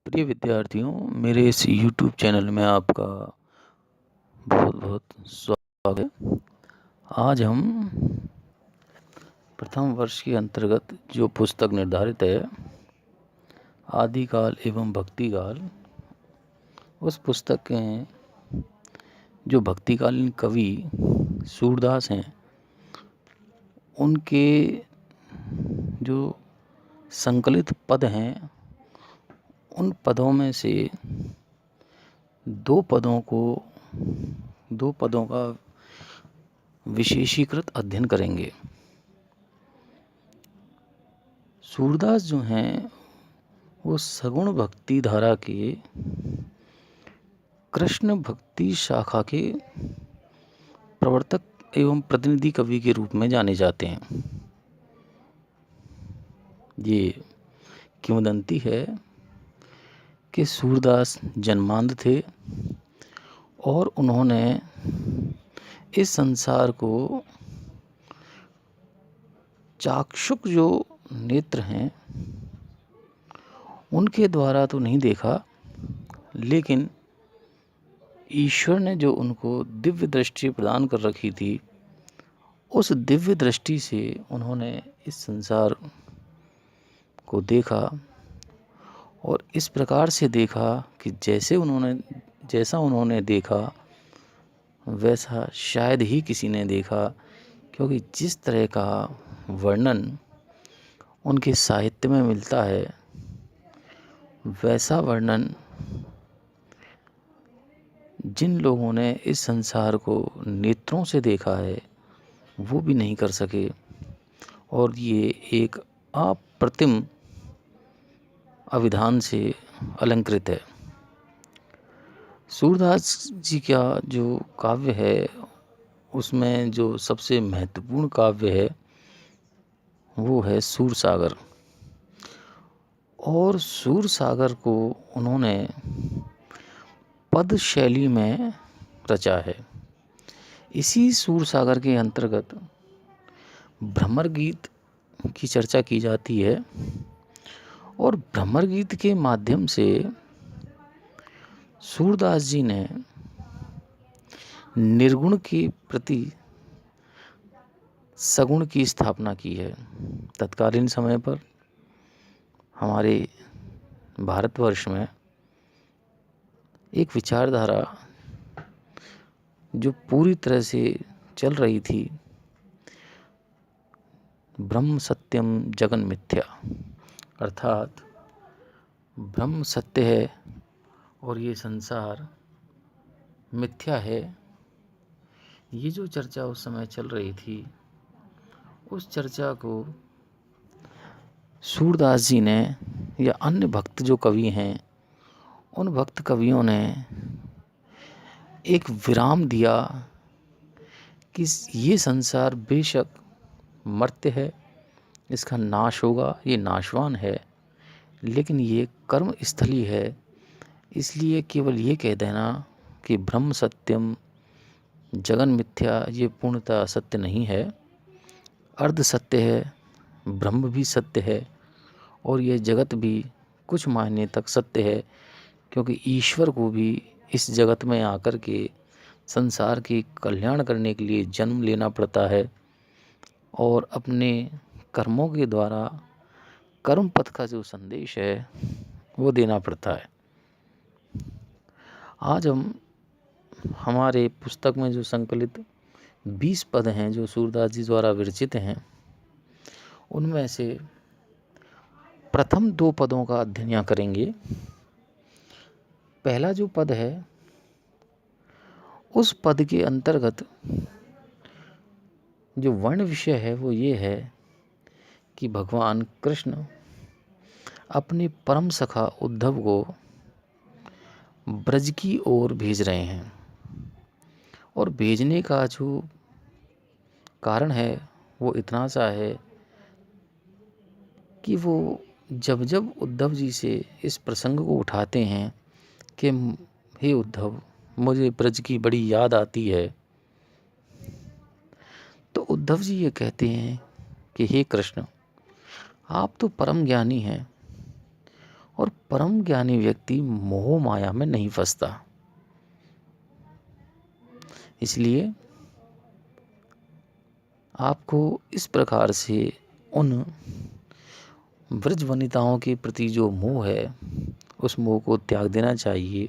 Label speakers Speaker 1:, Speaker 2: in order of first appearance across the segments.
Speaker 1: प्रिय विद्यार्थियों, मेरे इस YouTube चैनल में आपका बहुत बहुत स्वागत है। आज हम प्रथम वर्ष के अंतर्गत जो पुस्तक निर्धारित है, आदिकाल एवं भक्तिकाल, उस पुस्तक के जो भक्तिकालीन कवि सूरदास हैं, उनके जो संकलित पद हैं, उन पदों में से दो पदों का विशेषीकृत अध्ययन करेंगे। सूरदास जो हैं वो सगुण भक्ति धारा के कृष्ण भक्ति शाखा के प्रवर्तक एवं प्रतिनिधि कवि के रूप में जाने जाते हैं। ये किंवदंती है कि सूरदास जन्मांध थे और उन्होंने इस संसार को चाक्षुष जो नेत्र हैं उनके द्वारा तो नहीं देखा, लेकिन ईश्वर ने जो उनको दिव्य दृष्टि प्रदान कर रखी थी, उस दिव्य दृष्टि से उन्होंने इस संसार को देखा और इस प्रकार से देखा कि जैसा उन्होंने देखा वैसा शायद ही किसी ने देखा, क्योंकि जिस तरह का वर्णन उनके साहित्य में मिलता है वैसा वर्णन जिन लोगों ने इस संसार को नेत्रों से देखा है वो भी नहीं कर सके। और ये एक अप्रतिम अभिधान से अलंकृत है। सूरदास जी का जो काव्य है उसमें जो सबसे महत्वपूर्ण काव्य है वो है सूरसागर। और सूरसागर को उन्होंने पद शैली में रचा है। इसी सूरसागर के अंतर्गत भ्रमर गीत की चर्चा की जाती है और भ्रमर गीत के माध्यम से सूरदास जी ने निर्गुण के प्रति सगुण की स्थापना की है। तत्कालीन समय पर हमारे भारतवर्ष में एक विचारधारा जो पूरी तरह से चल रही थी, ब्रह्म सत्यम जगन मिथ्या, अर्थात ब्रह्म सत्य है और ये संसार मिथ्या है। ये जो चर्चा उस समय चल रही थी, उस चर्चा को सूरदास जी ने या अन्य भक्त जो कवि हैं उन भक्त कवियों ने एक विराम दिया कि ये संसार बेशक मर्त्य है, इसका नाश होगा, ये नाशवान है, लेकिन ये कर्म स्थली है। इसलिए केवल ये कह देना कि ब्रह्म सत्यम जगन मिथ्या ये पूर्णतः सत्य नहीं है। अर्ध सत्य है, ब्रह्म भी सत्य है और ये जगत भी कुछ मायने तक सत्य है, क्योंकि ईश्वर को भी इस जगत में आकर के संसार के कल्याण करने के लिए जन्म लेना पड़ता है और अपने कर्मों के द्वारा कर्म पथ का जो संदेश है वो देना पड़ता है। आज हम हमारे पुस्तक में जो संकलित 20 पद हैं जो सूरदास जी द्वारा विरचित हैं, उनमें से प्रथम 2 पदों का अध्ययन यहाँ करेंगे। पहला जो पद है उस पद के अंतर्गत जो वर्ण विषय है वो ये है कि भगवान कृष्ण अपने परम सखा उद्धव को ब्रज की ओर भेज रहे हैं और भेजने का जो कारण है वो इतना सा है कि वो जब जब उद्धव जी से इस प्रसंग को उठाते हैं कि हे उद्धव, मुझे ब्रज की बड़ी याद आती है, तो उद्धव जी ये कहते हैं कि हे कृष्ण, आप तो परम ज्ञानी हैं और परम ज्ञानी व्यक्ति मोह माया में नहीं फंसता। इसलिए आपको इस प्रकार से उन ब्रज वनिताओं के प्रति जो मोह है उस मोह को त्याग देना चाहिए।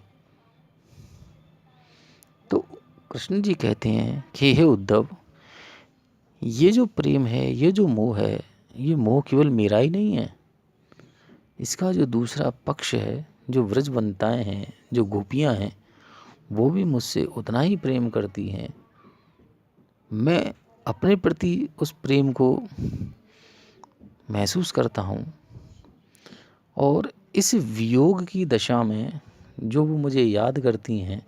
Speaker 1: तो कृष्ण जी कहते हैं कि हे उद्धव, ये जो प्रेम है, ये जो मोह है, ये मोह केवल मेरा ही नहीं है। इसका जो दूसरा पक्ष है, जो व्रज वनिताएं हैं, जो गोपियां हैं, वो भी मुझसे उतना ही प्रेम करती हैं। मैं अपने प्रति उस प्रेम को महसूस करता हूँ और इस वियोग की दशा में जो वो मुझे याद करती हैं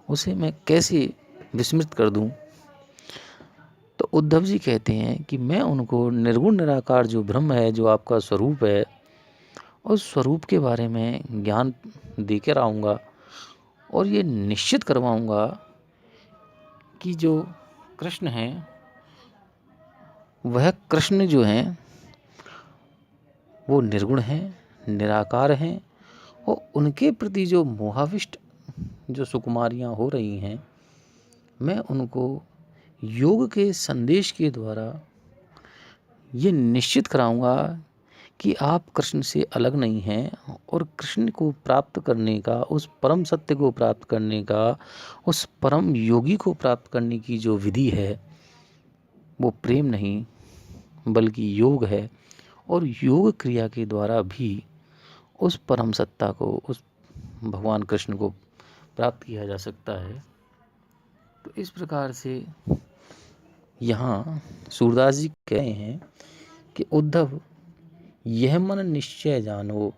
Speaker 1: उसे मैं कैसे विस्मृत कर दूं। तो उद्धव जी कहते हैं कि मैं उनको निर्गुण निराकार जो ब्रह्म है, जो आपका स्वरूप है, उस स्वरूप के बारे में ज्ञान दे कर आऊँगा और ये निश्चित करवाऊँगा कि जो कृष्ण हैं वह कृष्ण जो हैं वो निर्गुण हैं, निराकार हैं और उनके प्रति जो मोहाविष्ट जो सुकुमारियाँ हो रही हैं, मैं उनको योग के संदेश के द्वारा ये निश्चित कराऊंगा कि आप कृष्ण से अलग नहीं हैं और कृष्ण को प्राप्त करने का, उस परम सत्य को प्राप्त करने का, उस परम योगी को प्राप्त करने की जो विधि है वो प्रेम नहीं बल्कि योग है। और योग क्रिया के द्वारा भी उस परम सत्ता को, उस भगवान कृष्ण को प्राप्त किया जा सकता है। तो इस प्रकार से यहाँ सूरदास जी कह रहे हैं कि उद्धव, यह मन निश्चय जानो,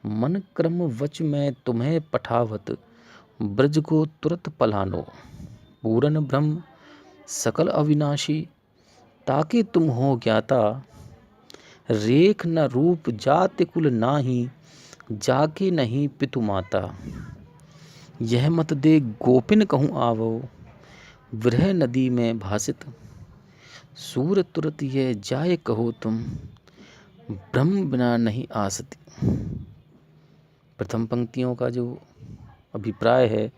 Speaker 1: मन क्रम वच में तुम्हें पठावत, ब्रज को तुरत पलानो, पूरन ब्रह्म सकल अविनाशी, ताकि तुम हो ज्ञाता, रेख न रूप जाति कुल नाही, जाके नहीं पितु माता, यह मत दे गोपिन कहूँ आवो, विरह नदी में भासित, सूर तुरत यह जाए कहो तुम, ब्रह्म बिना नहीं आसती। प्रथम पंक्तियों का जो अभिप्राय है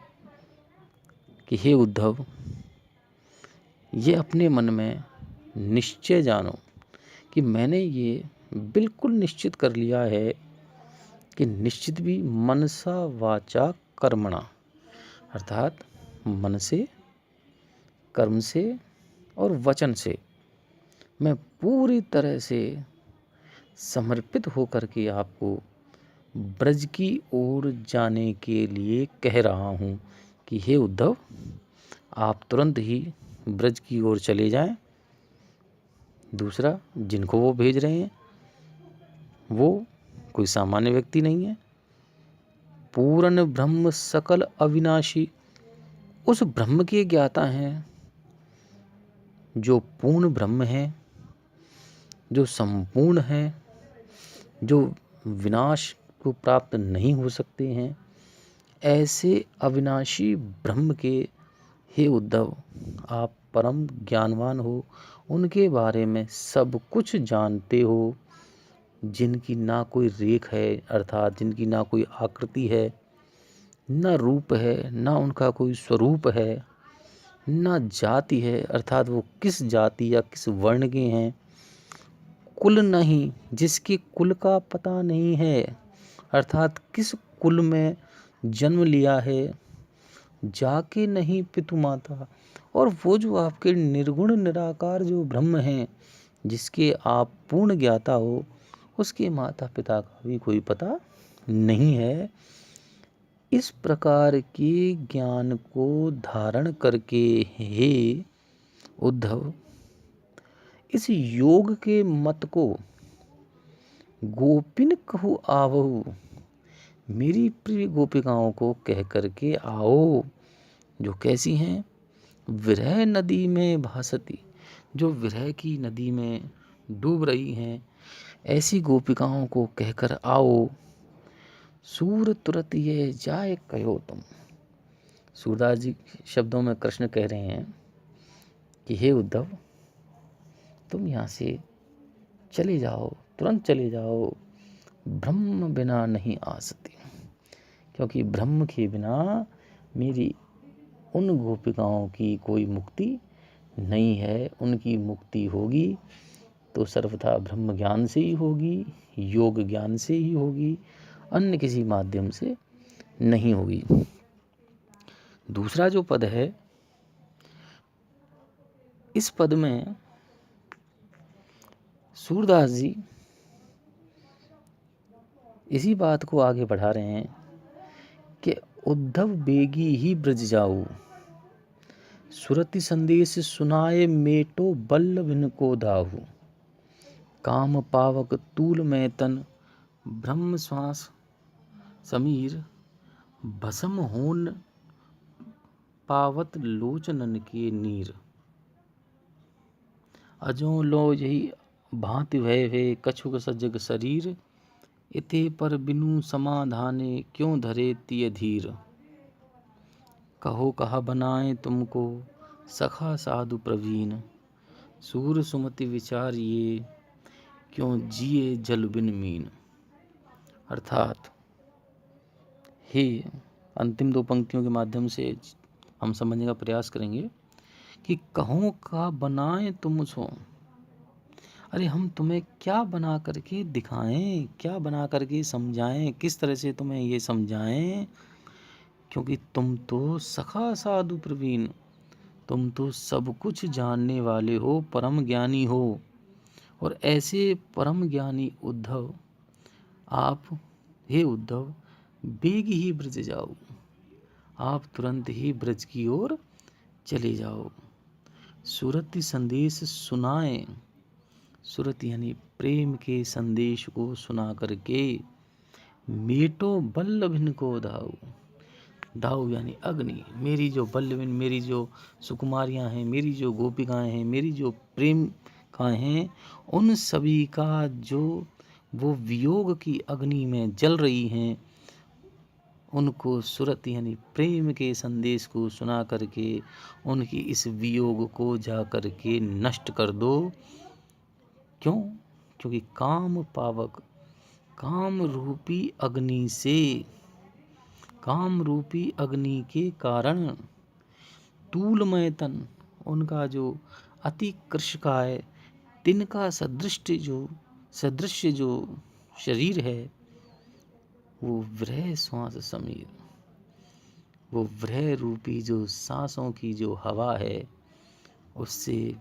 Speaker 1: कि हे उद्धव, ये अपने मन में निश्चय जानो कि मैंने ये बिल्कुल निश्चित कर लिया है कि निश्चित भी मनसा वाचा कर्मणा, अर्थात मन से, कर्म से और वचन से मैं पूरी तरह से समर्पित होकर के आपको ब्रज की ओर जाने के लिए कह रहा हूँ कि हे उद्धव, आप तुरंत ही ब्रज की ओर चले जाएं। दूसरा, जिनको वो भेज रहे हैं वो कोई सामान्य व्यक्ति नहीं है। पूर्ण ब्रह्म सकल अविनाशी, उस ब्रह्म के ज्ञाता हैं जो पूर्ण ब्रह्म है, जो संपूर्ण है, जो विनाश को प्राप्त नहीं हो सकते हैं। ऐसे अविनाशी ब्रह्म के हे उद्धव, आप परम ज्ञानवान हो, उनके बारे में सब कुछ जानते हो, जिनकी ना कोई रेख है, अर्थात जिनकी ना कोई आकृति है, ना रूप है, ना उनका कोई स्वरूप है, ना जाति है, अर्थात वो किस जाति या किस वर्ण के हैं, कुल नहीं, जिसके कुल का पता नहीं है, अर्थात किस कुल में जन्म लिया है, जाके नहीं पितु माता, और वो जो आपके निर्गुण निराकार जो ब्रह्म हैं, जिसके आप पूर्ण ज्ञाता हो, उसके माता पिता का भी कोई पता नहीं है। इस प्रकार के ज्ञान को धारण करके हे उद्धव, इस योग के मत को गोपिन कहू आवहु, मेरी प्रिय गोपिकाओं को कह करके आओ, जो कैसी हैं, विरह नदी में भासती, जो विरह की नदी में डूब रही हैं, ऐसी गोपिकाओं को कहकर आओ। सूर तुरत ये जाए कहो तुम, सूरदास जी शब्दों में कृष्ण कह रहे हैं कि हे उद्धव, तुम यहाँ से चले जाओ, तुरंत चले जाओ, ब्रह्म बिना नहीं आ सकती, क्योंकि ब्रह्म के बिना मेरी उन गोपिकाओं की कोई मुक्ति नहीं है। उनकी मुक्ति होगी तो सर्वथा ब्रह्म ज्ञान से ही होगी, योग ज्ञान से ही होगी, अन्य किसी माध्यम से नहीं होगी। दूसरा जो पद है, इस पद में सूरदास जी इसी बात को आगे बढ़ा रहे हैं कि उद्धव बेगी ही ब्रज जाऊ, सुरति संदेश सुनाए मेटो बल्लभ इनको दाहू, काम पावक तूल में तन ब्रह्म श्वास समीर, भस्म होन पावत लोचनन के नीर, अजो लो यही भांति भय कछुक सजग शरीर, इते पर बिनु समाधाने क्यों धरे तिय धीर, कहो कहा बनाए तुमको सखा साधु प्रवीण, सूर सुमति विचार ये क्यों जिए जल बिन मीन। अर्थात हे, अंतिम दो पंक्तियों के माध्यम से हम समझने का प्रयास करेंगे कि कहो का बनाए तुमको, अरे हम तुम्हें क्या बना करके दिखाएं, क्या बना करके समझाएं, किस तरह से तुम्हें ये समझाएं, क्योंकि तुम तो सखा साधु प्रवीण, तुम तो सब कुछ जानने वाले हो, परम ज्ञानी हो। और ऐसे परम ज्ञानी उद्धव, आप हे उद्धव बेग ही ब्रज जाओ, आप तुरंत ही ब्रज की ओर चले जाओ। सुरति संदेश सुनाए, सुरत यानी प्रेम के संदेश को सुना करके, मेटो बल्लभिन को दाऊ, दाऊ यानी अग्नि, मेरी जो बल्लभिन, मेरी जो सुकुमारियां हैं, मेरी जो गोपिकाएं हैं, मेरी जो प्रेमिकाएं हैं, उन सभी का जो वो वियोग की अग्नि में जल रही हैं, उनको सुरत यानी प्रेम के संदेश को सुना करके उनकी इस वियोग को जा करके नष्ट कर दो। क्यों? क्योंकि काम पावक, काम रूपी अग्नि से, काम रूपी अग्नि के कारण तूलमय तन, उनका जो अति कृशकाय तिनका सदृश जो शरीर है, वो वृह श्वास समीर, वो वृह रूपी जो सांसों की जो हवा है, उससे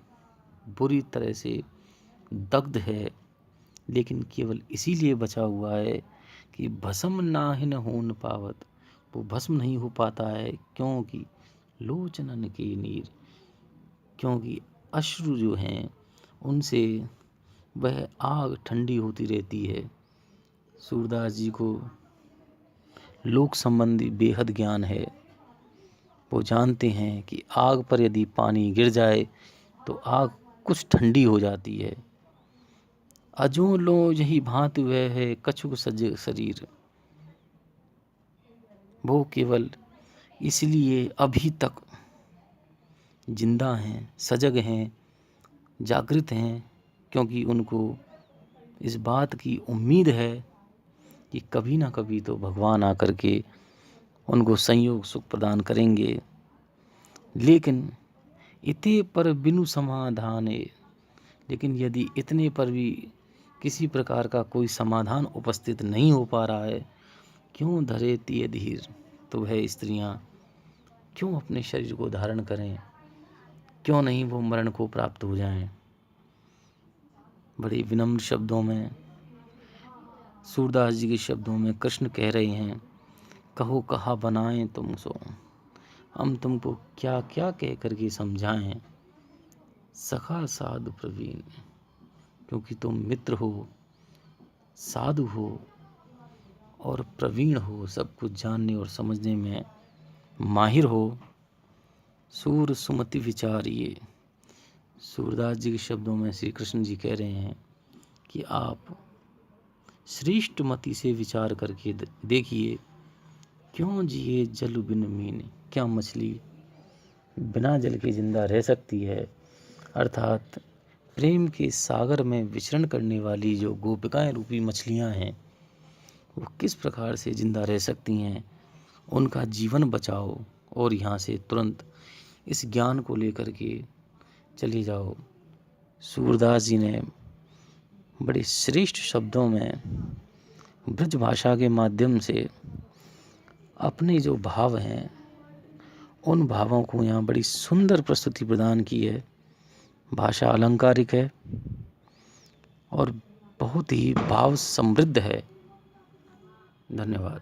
Speaker 1: बुरी तरह से दग्ध है, लेकिन केवल इसीलिए बचा हुआ है कि भस्म नाहिन होन पावत, वो भस्म नहीं हो पाता है, क्योंकि लोचनन के नीर, क्योंकि अश्रु जो हैं उनसे वह आग ठंडी होती रहती है। सूरदास जी को लोक संबंधी बेहद ज्ञान है, वो जानते हैं कि आग पर यदि पानी गिर जाए तो आग कुछ ठंडी हो जाती है। अजो लो यही भांति वह है कछुक सज शरीर, वो केवल इसलिए अभी तक जिंदा हैं, सजग हैं, जागृत हैं, क्योंकि उनको इस बात की उम्मीद है कि कभी ना कभी तो भगवान आकर के उनको संयोग सुख प्रदान करेंगे। लेकिन इते पर बिनु समाधाने, लेकिन यदि इतने पर भी किसी प्रकार का कोई समाधान उपस्थित नहीं हो पा रहा है, क्यों धरे तिय धीर, तो वह स्त्रियां क्यों अपने शरीर को धारण करें, क्यों नहीं वो मरण को प्राप्त हो जाएं। बड़े विनम्र शब्दों में, सूरदास जी के शब्दों में कृष्ण कह रहे हैं, कहो कहा बनाएं तुम सो, हम तुमको क्या क्या कह करके समझाएं, सखा साधु प्रवीण, क्योंकि तुम मित्र हो, साधु हो और प्रवीण हो, सब कुछ जानने और समझने में माहिर हो। सूर सुमति विचारिए, सूरदास जी के शब्दों में श्री कृष्ण जी कह रहे हैं कि आप श्रेष्ठ मति से विचार करके देखिए, क्यों जिए जल बिन मीन, क्या मछली बिना जल के जिंदा रह सकती है। अर्थात प्रेम के सागर में विचरण करने वाली जो गोपिकाएं रूपी मछलियां हैं, वो किस प्रकार से जिंदा रह सकती हैं, उनका जीवन बचाओ और यहाँ से तुरंत इस ज्ञान को लेकर के चले जाओ। सूरदास जी ने बड़े श्रेष्ठ शब्दों में ब्रज भाषा के माध्यम से अपने जो भाव हैं उन भावों को यहाँ बड़ी सुंदर प्रस्तुति प्रदान की है। भाषा अलंकारिक है और बहुत ही भाव समृद्ध है। धन्यवाद।